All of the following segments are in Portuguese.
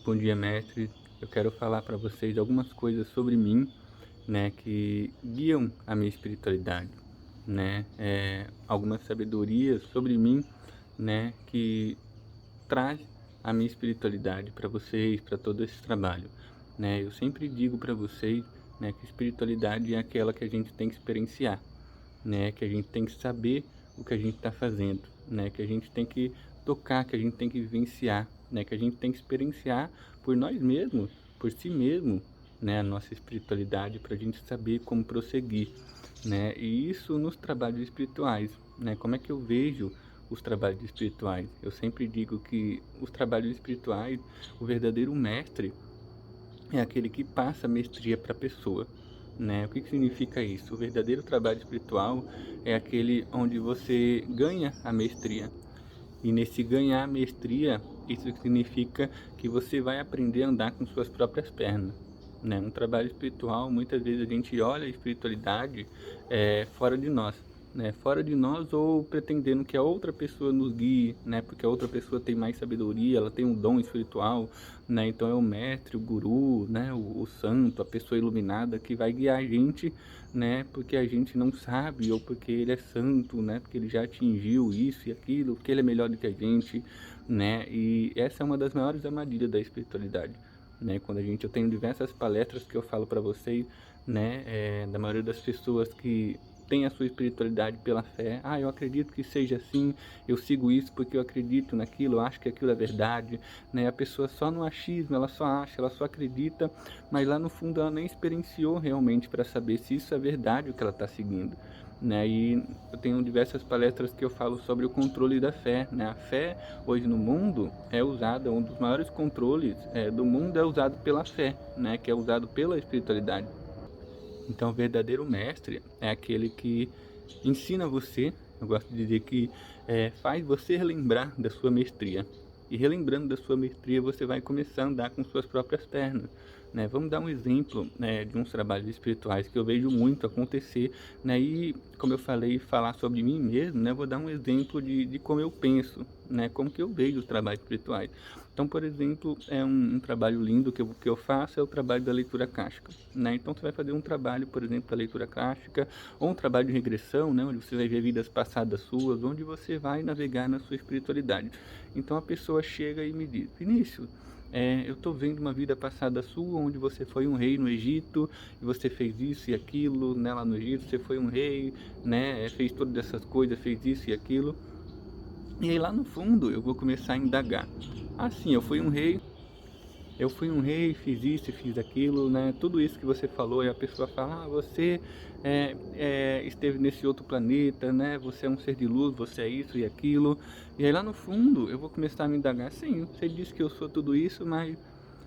Bom dia, mestre. Eu quero falar para vocês algumas coisas sobre mim, né, que guiam a minha espiritualidade, né, algumas sabedorias sobre mim, né, que traz a minha espiritualidade para vocês, para todo esse trabalho, né. Eu sempre digo para vocês, né, que espiritualidade é aquela que a gente tem que experienciar, né, que a gente tem que saber o que a gente está fazendo, né, que a gente tem que tocar, que a gente tem que vivenciar, né, que a gente tem que experienciar por nós mesmos, por si mesmo, né, a nossa espiritualidade para a gente saber como prosseguir, né, e isso nos trabalhos espirituais, né, como é que eu vejo os trabalhos espirituais? Eu sempre digo que os trabalhos espirituais, o verdadeiro mestre é aquele que passa a mestria para a pessoa, né? O que que significa isso? O verdadeiro trabalho espiritual é aquele onde você ganha a mestria. E nesse ganhar a mestria, isso significa que você vai aprender a andar com suas próprias pernas, né? Um trabalho espiritual, muitas vezes a gente olha a espiritualidade fora de nós, né? Fora de nós ou pretendendo que a outra pessoa nos guie, né? Porque a outra pessoa tem mais sabedoria, ela tem um dom espiritual, né? Então é o mestre, o guru, né? O santo, a pessoa iluminada que vai guiar a gente, né? Porque a gente não sabe ou porque ele é santo, né? Porque ele já atingiu isso e aquilo, porque ele é melhor do que a gente, né? E essa é uma das maiores armadilhas da espiritualidade, né? Quando eu tenho diversas palestras que eu falo para vocês, né? Da maioria das pessoas que tem a sua espiritualidade pela fé. Ah, eu acredito que seja assim, eu sigo isso porque eu acredito naquilo, eu acho que aquilo é verdade, né? A pessoa só no achismo, ela só acha, ela só acredita, mas lá no fundo ela nem experienciou realmente para saber se isso é verdade o que ela está seguindo, né? E eu tenho diversas palestras que eu falo sobre o controle da fé, né? A fé hoje no mundo é usada, um dos maiores controles do mundo é usado pela fé, né? Que é usado pela espiritualidade. Então, o verdadeiro mestre é aquele que ensina você, eu gosto de dizer que faz você relembrar da sua mestria. E relembrando da sua mestria, você vai começar a andar com suas próprias pernas, né? Vamos dar um exemplo, né, de uns trabalhos espirituais que eu vejo muito acontecer, né? E, como eu falei, falar sobre mim mesmo, né? Vou dar um exemplo de como eu penso, né? Como que eu vejo os trabalhos espirituais. Então, por exemplo, um trabalho lindo que eu faço é o trabalho da leitura kástica, né? Então, você vai fazer um trabalho, por exemplo, da leitura kástica, ou um trabalho de regressão, né? Onde você vai ver vidas passadas suas, onde você vai navegar na sua espiritualidade. Então, a pessoa chega e me diz: Vinícius, eu estou vendo uma vida passada sua, onde você foi um rei no Egito, e você fez isso e aquilo, né? Lá no Egito, você foi um rei, né? Fez todas essas coisas, fez isso e aquilo. E aí lá no fundo eu vou começar a indagar. Assim, eu fui um rei, fiz isso e fiz aquilo, né? Tudo isso que você falou, e a pessoa fala, você esteve nesse outro planeta, né? Você é um ser de luz, você é isso e aquilo. E aí lá no fundo eu vou começar a me indagar, sim, você disse que eu sou tudo isso, mas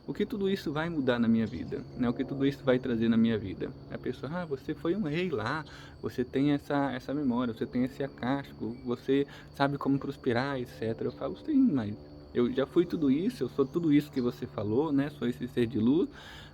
o que tudo isso vai mudar na minha vida, né? O que tudo isso vai trazer na minha vida? A pessoa, você foi um rei lá, você tem essa memória, você tem esse acástico, você sabe como prosperar, etc. Eu falo, sim, mas eu já fui tudo isso, eu sou tudo isso que você falou, né? Sou esse ser de luz,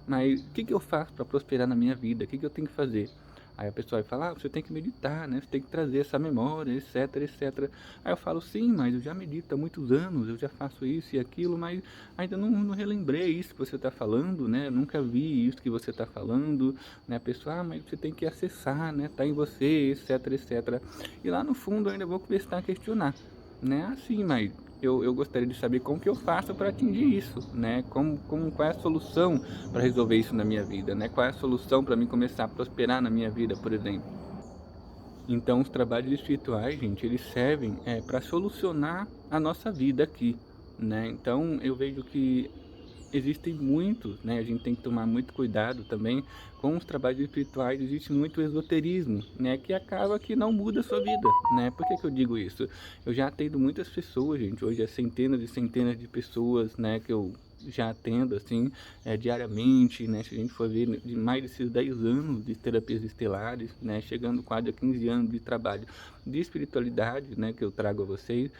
mas o que que eu faço para prosperar na minha vida? O que que eu tenho que fazer? Aí a pessoa vai falar, você tem que meditar, né? Você tem que trazer essa memória, etc, etc. Aí eu falo, sim, mas eu já medito há muitos anos, eu já faço isso e aquilo, mas ainda não relembrei isso que você está falando, né? Eu nunca vi isso que você está falando, né? A pessoa, mas você tem que acessar, né? Tá em você, etc, etc. E lá no fundo eu ainda vou começar a questionar, né? Assim, mas eu gostaria de saber como que eu faço para atingir isso, né? Qual é a solução para resolver isso na minha vida, né? Qual é a solução para mim começar a prosperar na minha vida, por exemplo? Então, os trabalhos espirituais, gente, eles servem para solucionar a nossa vida aqui, né? Então, eu vejo que existem muitos, né? A gente tem que tomar muito cuidado também com os trabalhos espirituais. Existe muito esoterismo, né? Que acaba que não muda a sua vida, né? Por que que eu digo isso? Eu já atendo muitas pessoas, gente. Hoje é centenas e centenas de pessoas, né? Que eu já atendo, assim, diariamente, né? Se a gente for ver, de mais desses 10 anos de terapias estelares, né? Chegando quase a 15 anos de trabalho de espiritualidade, né? Que eu trago a vocês.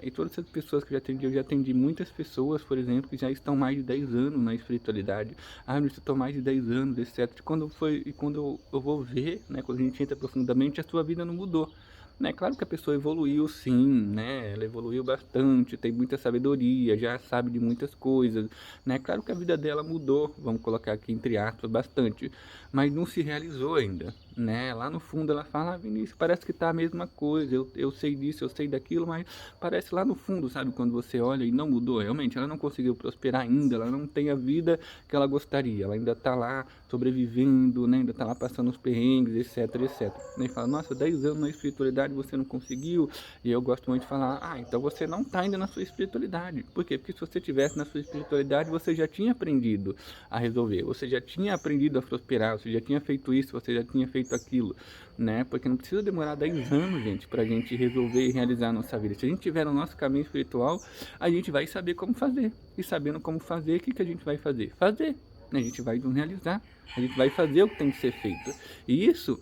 E todas essas pessoas que eu já atendi muitas pessoas, por exemplo, que já estão mais de 10 anos na espiritualidade. Ah, eu estou mais de 10 anos, etc. E quando eu vou ver, né, quando a gente entra profundamente, a sua vida não mudou. né? Claro que a pessoa evoluiu sim, né? Ela evoluiu bastante, tem muita sabedoria, já sabe de muitas coisas, né? Claro que a vida dela mudou, vamos colocar aqui entre aspas, bastante, mas não se realizou ainda, né? Lá no fundo ela fala, ah, Vinícius, parece que tá a mesma coisa, eu sei disso, eu sei daquilo, mas parece lá no fundo, sabe? Quando você olha e não mudou, realmente, ela não conseguiu prosperar ainda, ela não tem a vida que ela gostaria, ela ainda tá lá sobrevivendo, né? Ainda tá lá passando os perrengues, etc, etc. E fala, nossa, 10 anos na espiritualidade você não conseguiu, e eu gosto muito de falar, ah, então você não tá ainda na sua espiritualidade. Por quê? Porque se você tivesse na sua espiritualidade, você já tinha aprendido a resolver, você já tinha aprendido a prosperar, você já tinha feito isso, você já tinha feito aquilo, né? Porque não precisa demorar 10 anos, gente, pra gente resolver e realizar a nossa vida. Se a gente tiver no nosso caminho espiritual, a gente vai saber como fazer. E sabendo como fazer, o que a gente vai fazer? Fazer. A gente vai realizar, a gente vai fazer o que tem que ser feito. E isso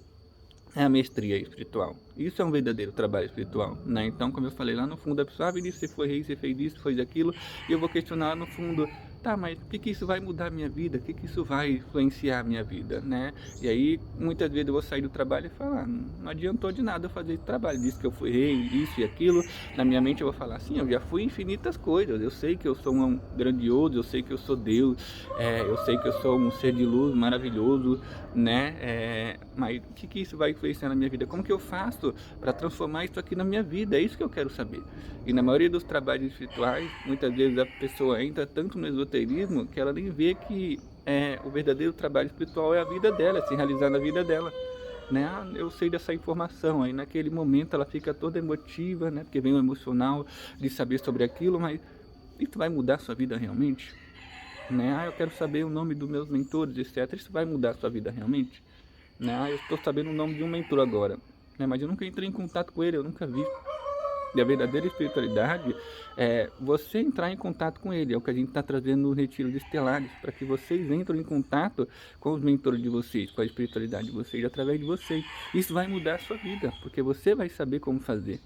é a mestria espiritual. Isso é um verdadeiro trabalho espiritual, né? Então, como eu falei lá no fundo, a pessoa, ah, Vinícius, você foi rei, você fez isso, fez aquilo, e eu vou questionar lá no fundo, tá, mas o que isso vai mudar a minha vida? O que isso vai influenciar a minha vida, né? E aí, muitas vezes eu vou sair do trabalho e falar, não adiantou de nada eu fazer esse trabalho, disse que eu fui rei, isso e aquilo, na minha mente eu vou falar assim, eu já fui infinitas coisas, eu sei que eu sou um grandioso, eu sei que eu sou Deus, eu sei que eu sou um ser de luz maravilhoso, né? Mas o que isso vai influenciar na minha vida? Como que eu faço para transformar isso aqui na minha vida? É isso que eu quero saber. E na maioria dos trabalhos espirituais, muitas vezes a pessoa entra tanto no esoterismo que ela nem vê que o verdadeiro trabalho espiritual é a vida dela, se realizar na vida dela. Né? Ah, eu sei dessa informação, aí naquele momento ela fica toda emotiva, né? Porque vem o emocional de saber sobre aquilo, mas isso vai mudar a sua vida realmente? Né? Ah, eu quero saber o nome dos meus mentores, etc. Isso vai mudar a sua vida realmente? Né? Ah, eu estou sabendo o nome de um mentor agora, né? Mas eu nunca entrei em contato com ele, eu nunca vi. E a verdadeira espiritualidade é você entrar em contato com ele. É o que a gente está trazendo no Retiro de Estelares, para que vocês entrem em contato com os mentores de vocês, com a espiritualidade de vocês, através de vocês. Isso vai mudar a sua vida, porque você vai saber como fazer.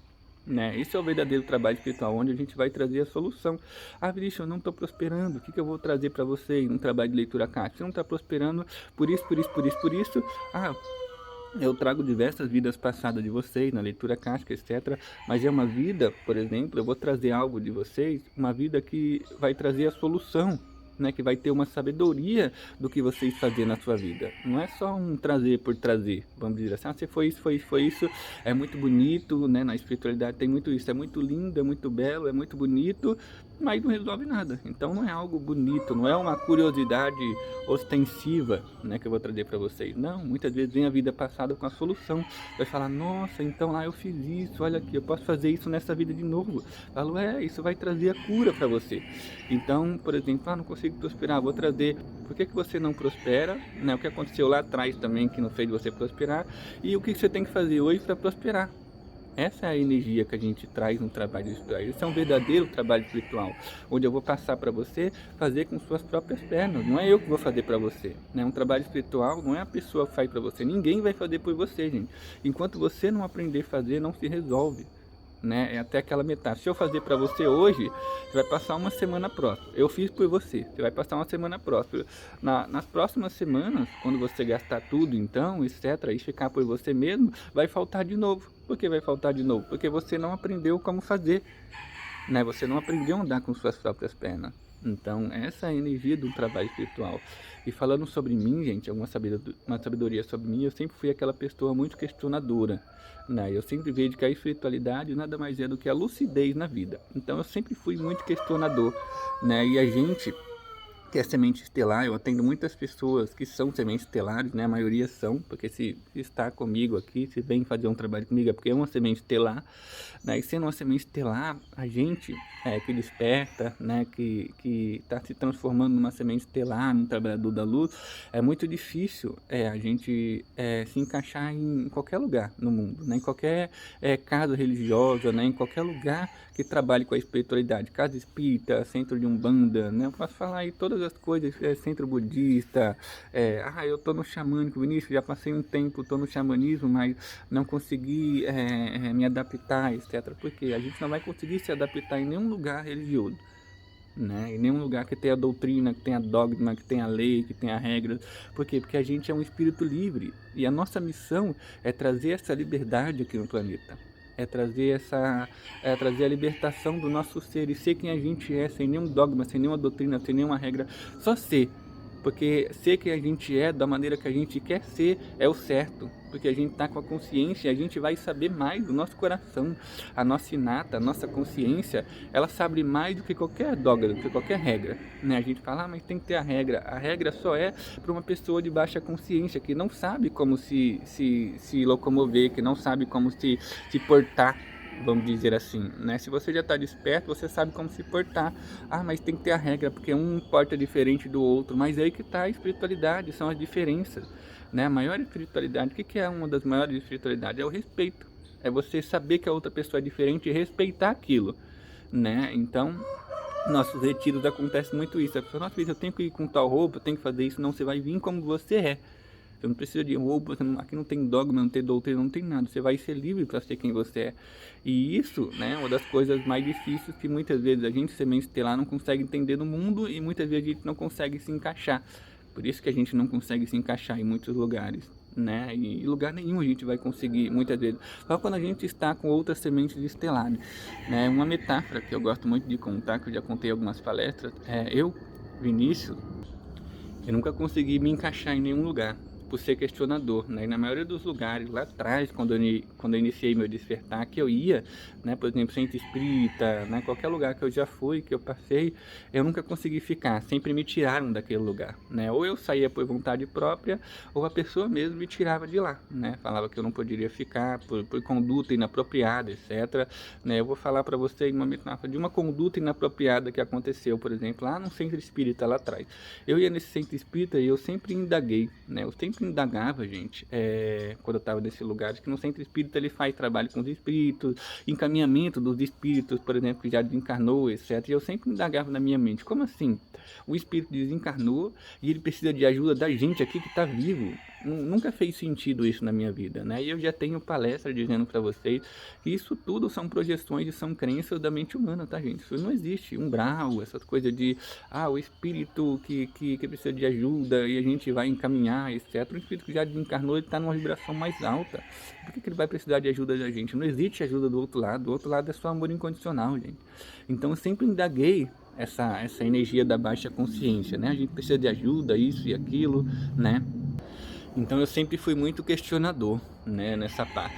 Né? Esse é o verdadeiro trabalho espiritual, onde a gente vai trazer a solução. Ah, Vinícius, eu não estou prosperando, o que eu vou trazer para vocês no trabalho de leitura kármica? Você não está prosperando por isso, por isso, por isso, por isso. Ah, eu trago diversas vidas passadas de vocês, na leitura kármica, etc. Mas é uma vida, por exemplo, eu vou trazer algo de vocês, uma vida que vai trazer a solução, né? Que vai ter uma sabedoria do que vocês fazem na sua vida. Não é só um trazer por trazer, vamos dizer assim, ah, você foi isso, foi isso, foi isso, é muito bonito, né? Na espiritualidade tem muito isso, é muito lindo, é muito belo, é muito bonito, mas não resolve nada. Então não é algo bonito, não é uma curiosidade ostensiva, né, que eu vou trazer para vocês. Não, muitas vezes vem a vida passada com a solução. Vai falar, nossa, então lá eu fiz isso, olha aqui, eu posso fazer isso nessa vida de novo. Falo, isso vai trazer a cura para você. Então, por exemplo, não consigo prosperar, vou trazer. Por que você não prospera? Né? O que aconteceu lá atrás também que não fez você prosperar? E o que você tem que fazer hoje para prosperar? Essa é a energia que a gente traz no trabalho espiritual. Esse é um verdadeiro trabalho espiritual, onde eu vou passar para você fazer com suas próprias pernas. Não é eu que vou fazer para você. Né? Um trabalho espiritual não é a pessoa que faz para você. Ninguém vai fazer por você, gente. Enquanto você não aprender a fazer, não se resolve. Né? É até aquela metade. Se eu fazer para você hoje, você vai passar uma semana próxima. Eu fiz por você, você vai passar uma semana próxima. Nas próximas semanas, quando você gastar tudo, então, etc., e ficar por você mesmo, vai faltar de novo. Por que vai faltar de novo? Porque você não aprendeu como fazer, né? Você não aprendeu a andar com suas próprias pernas. Então, essa é a energia do trabalho espiritual. E falando sobre mim, gente, uma sabedoria sobre mim, eu sempre fui aquela pessoa muito questionadora, né? Eu sempre vejo que a espiritualidade nada mais é do que a lucidez na vida. Então, eu sempre fui muito questionador, né? E a gente que é semente estelar, eu atendo muitas pessoas que são sementes estelares, né? A maioria são, porque se está comigo aqui, se vem fazer um trabalho comigo, é porque é uma semente estelar, né? E sendo uma semente estelar, a gente que desperta, né? Que está se transformando numa semente estelar, num trabalhador da luz, é muito difícil a gente se encaixar em qualquer lugar no mundo, né? Em qualquer casa religiosa, né? Em qualquer lugar que trabalhe com a espiritualidade, casa espírita, centro de umbanda, né? Eu posso falar aí todas as coisas, centro budista, eu tô no xamânico, Vinícius, já passei um tempo, tô no xamanismo, mas não consegui me adaptar, etc. Porque a gente não vai conseguir se adaptar em nenhum lugar religioso. Né? Em nenhum lugar que tenha doutrina, que tenha dogma, que tenha lei, que tenha regras. Por quê? Porque a gente é um espírito livre e a nossa missão é trazer essa liberdade aqui no planeta. trazer a libertação do nosso ser e ser quem a gente é, sem nenhum dogma, sem nenhuma doutrina, sem nenhuma regra, só ser. Porque ser quem a gente é, da maneira que a gente quer ser, é o certo. Porque a gente está com a consciência, a gente vai saber mais do nosso coração. A nossa inata, a nossa consciência, ela sabe mais do que qualquer dogma, do que qualquer regra. Né? A gente fala, mas tem que ter a regra. A regra só é para uma pessoa de baixa consciência, que não sabe como se locomover, que não sabe como se portar, vamos dizer assim, né? Se você já está desperto, você sabe como se portar. Ah, mas tem que ter a regra, porque um porta diferente do outro. Mas é aí que está a espiritualidade, são as diferenças, né? A maior espiritualidade, o que é uma das maiores espiritualidades? É o respeito. É você saber que a outra pessoa é diferente e respeitar aquilo, né? Então, nossos retiros acontece muito isso. A pessoa, nossa, eu tenho que ir com tal roupa, eu tenho que fazer isso. Não, você vai vir como você é. Você não precisa de roupa, aqui não tem dogma, não tem doutrina, não tem nada. Você vai ser livre para ser quem você é. E isso, né, é uma das coisas mais difíceis que muitas vezes a gente, semente estelar, não consegue entender no mundo e muitas vezes a gente não consegue se encaixar. Por isso que a gente não consegue se encaixar em muitos lugares, né? E em lugar nenhum a gente vai conseguir, muitas vezes. Só quando a gente está com outras sementes estelares, né? Uma metáfora que eu gosto muito de contar, que eu já contei em algumas palestras, eu, Vinícius, eu nunca consegui me encaixar em nenhum lugar por ser questionador, né? E na maioria dos lugares, lá atrás, quando eu iniciei meu despertar, que eu ia, né? Por exemplo, centro espírita, né? Qualquer lugar que eu já fui, que eu passei, eu nunca consegui ficar, sempre me tiraram daquele lugar, né? Ou eu saía por vontade própria, ou a pessoa mesmo me tirava de lá, né? Falava que eu não poderia ficar por conduta inapropriada, etc. Né? Eu vou falar para você uma metáfora de uma conduta inapropriada que aconteceu, por exemplo, lá no centro espírita, lá atrás. Eu ia nesse centro espírita e eu sempre indaguei, né? Eu sempre indagava, gente, quando eu estava nesse lugar, que no centro espírita ele faz trabalho com os espíritos, encaminhamento dos espíritos, por exemplo, que já desencarnou, etc. E eu sempre indagava na minha mente, como assim? O espírito desencarnou e ele precisa de ajuda da gente aqui que está vivo. Nunca fez sentido isso na minha vida, né? E eu já tenho palestra dizendo para vocês que isso tudo são projeções e são crenças da mente humana, tá, gente? Isso não existe. Umbral, essas coisas de, o espírito que precisa de ajuda e a gente vai encaminhar, etc. O espírito que já desencarnou, ele está numa vibração mais alta. Por que ele vai precisar de ajuda da gente? Não existe ajuda do outro lado. Do outro lado é só amor incondicional, gente. Então eu sempre indaguei essa energia da baixa consciência, né? A gente precisa de ajuda, isso e aquilo, né? Então eu sempre fui muito questionador, né, nessa parte.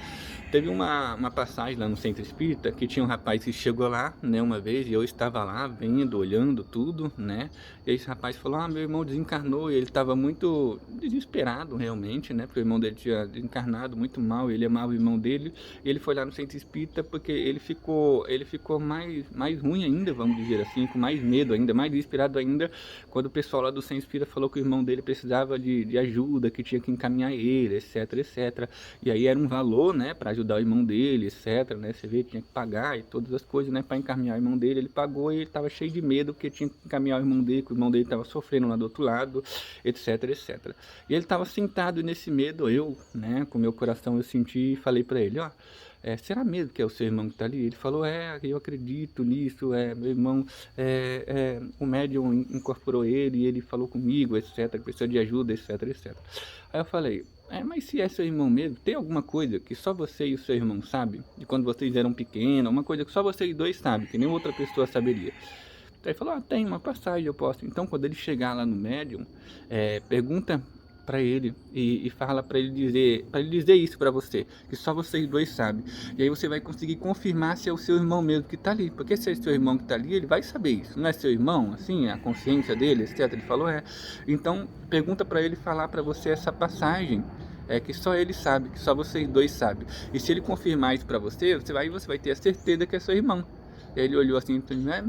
Teve uma passagem lá no centro espírita que tinha um rapaz que chegou lá, né, uma vez, e eu estava lá vendo, olhando tudo, né, e esse rapaz falou, meu irmão desencarnou, e ele estava muito desesperado realmente, né, porque o irmão dele tinha desencarnado muito mal, ele amava o irmão dele, e ele foi lá no centro espírita porque ele ficou mais ruim ainda, vamos dizer assim, com mais medo ainda, mais desesperado ainda, quando o pessoal lá do centro espírita falou que o irmão dele precisava de ajuda, que tinha que encaminhar ele, etc, etc, e aí era um valor, né, para ajudar o irmão dele, etc, né, você vê, tinha que pagar e todas as coisas, né, para encaminhar o irmão dele, ele pagou e ele estava cheio de medo porque tinha que encaminhar o irmão dele, que o irmão dele estava sofrendo lá do outro lado, etc, etc. E ele estava sentado nesse medo, eu, né, com meu coração eu senti e falei para ele, será mesmo que é o seu irmão que está ali? Ele falou, eu acredito nisso, meu irmão, o médium incorporou ele e ele falou comigo, etc, precisa de ajuda, etc, etc. Aí eu falei, mas se é seu irmão mesmo, tem alguma coisa que só você e o seu irmão sabem? De quando vocês eram pequenos, uma coisa que só vocês dois sabem, que nenhuma outra pessoa saberia. Aí ele falou, tem uma passagem, eu posso. Então quando ele chegar lá no médium, pergunta para ele e fala para ele dizer isso para você, que só vocês dois sabem. E aí você vai conseguir confirmar se é o seu irmão mesmo que tá ali, porque se é seu irmão que tá ali, ele vai saber isso. Não é seu irmão, assim, a consciência dele, etc. Ele falou, Então pergunta para ele falar para você essa passagem. Que só ele sabe, que só vocês dois sabem. E se ele confirmar isso para você, você vai ter a certeza que é seu irmão. E aí ele olhou assim,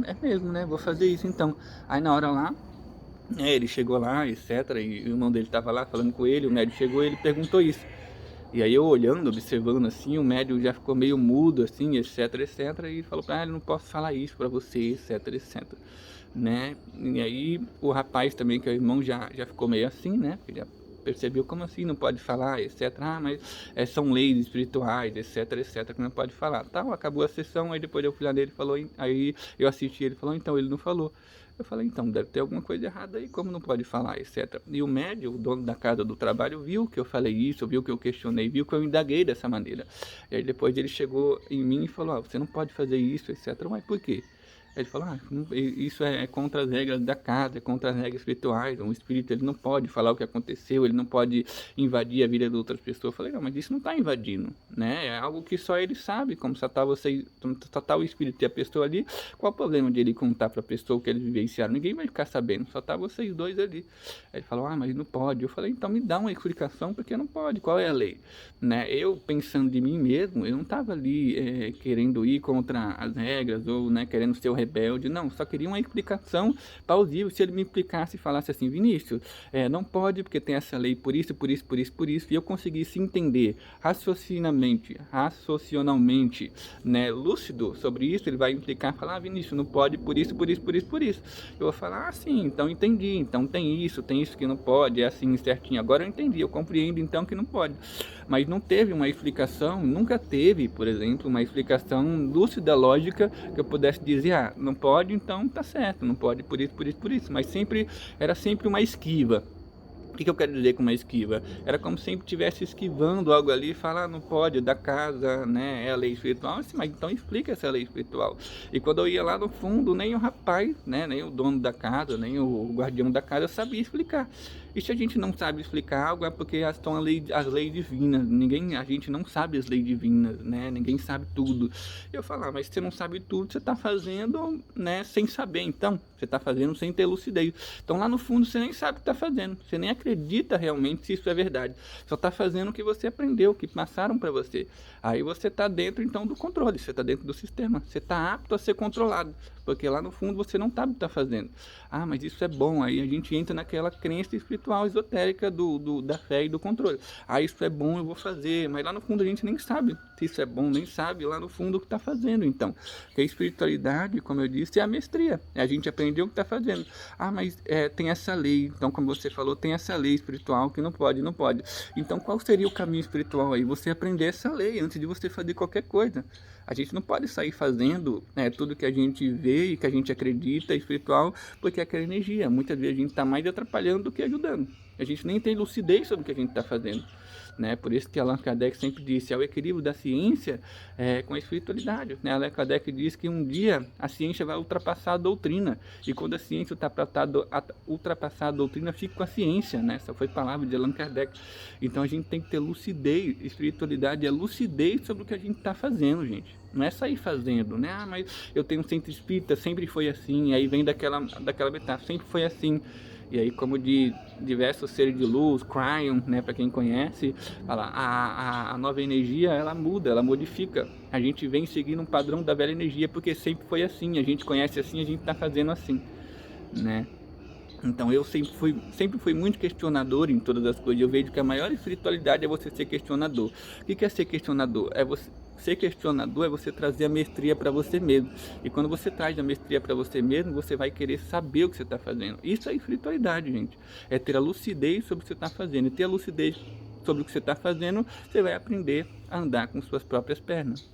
é mesmo, né? Vou fazer isso então. Aí na hora lá, ele chegou lá, etc. E o irmão dele estava lá falando com ele, o médico chegou e ele perguntou isso. E aí eu olhando, observando assim, o médico já ficou meio mudo assim, etc, etc. E falou para ele, não posso falar isso para você, etc, etc. Né? E aí o rapaz também, que é o irmão, já ficou meio assim, né? percebeu, como assim não pode falar, etc. Ah, mas são leis espirituais, etc, etc, que não pode falar. Tal, acabou a sessão, aí depois eu fui lá nele, falou, aí eu assisti, ele falou, então ele não falou. Eu falei, então, deve ter alguma coisa errada aí, como não pode falar, etc. E o médium, o dono da casa do trabalho, viu que eu falei isso, viu que eu questionei, viu que eu indaguei dessa maneira. E aí depois ele chegou em mim e falou, você não pode fazer isso, etc. Mas por quê? Ele falou, isso é contra as regras da casa, é contra as regras espirituais, um espírito ele não pode falar o que aconteceu, ele não pode invadir a vida de outras pessoas. Eu falei, não, mas isso não está invadindo, né? É algo que só ele sabe, como só está o espírito e a pessoa ali, qual o problema de ele contar para a pessoa o que eles vivenciaram? Ninguém vai ficar sabendo, só tá vocês dois ali. Aí ele falou, mas não pode. Eu falei, então me dá uma explicação porque não pode, qual é a lei? Né? Eu, pensando de mim mesmo, eu não estava ali querendo ir contra as regras ou querendo ser o rebelde, não, só queria uma explicação plausível. Se ele me explicasse e falasse assim, Vinícius, não pode porque tem essa lei por isso, por isso, por isso, por isso, e eu conseguisse entender raciocinalmente, né, lúcido sobre isso, ele vai implicar, falar, Vinícius, não pode por isso, por isso, por isso, por isso. Eu vou falar, sim, então entendi, então tem isso que não pode, é assim certinho, agora eu entendi, eu compreendo então que não pode. Mas não teve uma explicação, nunca teve, por exemplo, uma explicação lúcida, lógica, que eu pudesse dizer, não pode, então tá certo, não pode por isso, por isso, por isso. Mas era sempre uma esquiva. O que eu quero dizer com uma esquiva? Era como se sempre estivesse esquivando algo ali e falar, não pode, da casa, né, é a lei espiritual. Assim, mas então explica essa lei espiritual. E quando eu ia lá no fundo, nem o rapaz, né, nem o dono da casa, nem o guardião da casa sabia explicar. E se a gente não sabe explicar algo, é porque estão as leis divinas. A gente não sabe as leis divinas, né? Ninguém sabe tudo. Eu falar, mas você não sabe tudo, você está fazendo, né, sem saber. Então, você está fazendo sem ter lucidez. Então, lá no fundo, você nem sabe o que está fazendo. Você nem acredita realmente se isso é verdade. Só está fazendo o que você aprendeu, o que passaram para você. Aí você está dentro, então, do controle. Você está dentro do sistema. Você está apto a ser controlado. Porque lá no fundo, você não sabe o que está fazendo. Ah, mas isso é bom. Aí a gente entra naquela crença espiritual esotérica da fé e do controle. Ah, isso é bom, eu vou fazer. Mas lá no fundo a gente nem sabe se isso é bom, nem sabe lá no fundo o que está fazendo. Então, que a espiritualidade, como eu disse, é a mestria. É a gente aprender o que está fazendo. Ah, mas tem essa lei. Então, como você falou, tem essa lei espiritual que não pode, não pode. Então, qual seria o caminho espiritual aí? Você aprender essa lei antes de você fazer qualquer coisa. A gente não pode sair fazendo tudo que a gente vê e que a gente acredita espiritual, porque é aquela energia. Muitas vezes a gente está mais atrapalhando do que ajudando. A gente nem tem lucidez sobre o que a gente está fazendo. Né? Por isso que Allan Kardec sempre disse, é o equilíbrio da ciência com a espiritualidade. Né? Allan Kardec diz que um dia a ciência vai ultrapassar a doutrina, e quando a ciência ultrapassar a doutrina, fica com a ciência. Né? Essa foi a palavra de Allan Kardec. Então a gente tem que ter lucidez. Espiritualidade é lucidez sobre o que a gente está fazendo, gente. Não é sair fazendo, né? Ah, mas eu tenho um centro espírita, sempre foi assim. Aí vem daquela metáfora, sempre foi assim. E aí, como de diversos seres de luz, Cryon, né, para quem conhece, fala, a nova energia, ela muda, ela modifica. A gente vem seguindo um padrão da velha energia, porque sempre foi assim, a gente conhece assim, a gente está fazendo assim, né? Então eu sempre fui muito questionador em todas as coisas. Eu vejo que a maior espiritualidade é você ser questionador. O que é ser questionador? Ser questionador é você trazer a mestria para você mesmo. E quando você traz a mestria para você mesmo, você vai querer saber o que você está fazendo. Isso é espiritualidade, gente. É ter a lucidez sobre o que você está fazendo. E ter a lucidez sobre o que você está fazendo, você vai aprender a andar com suas próprias pernas.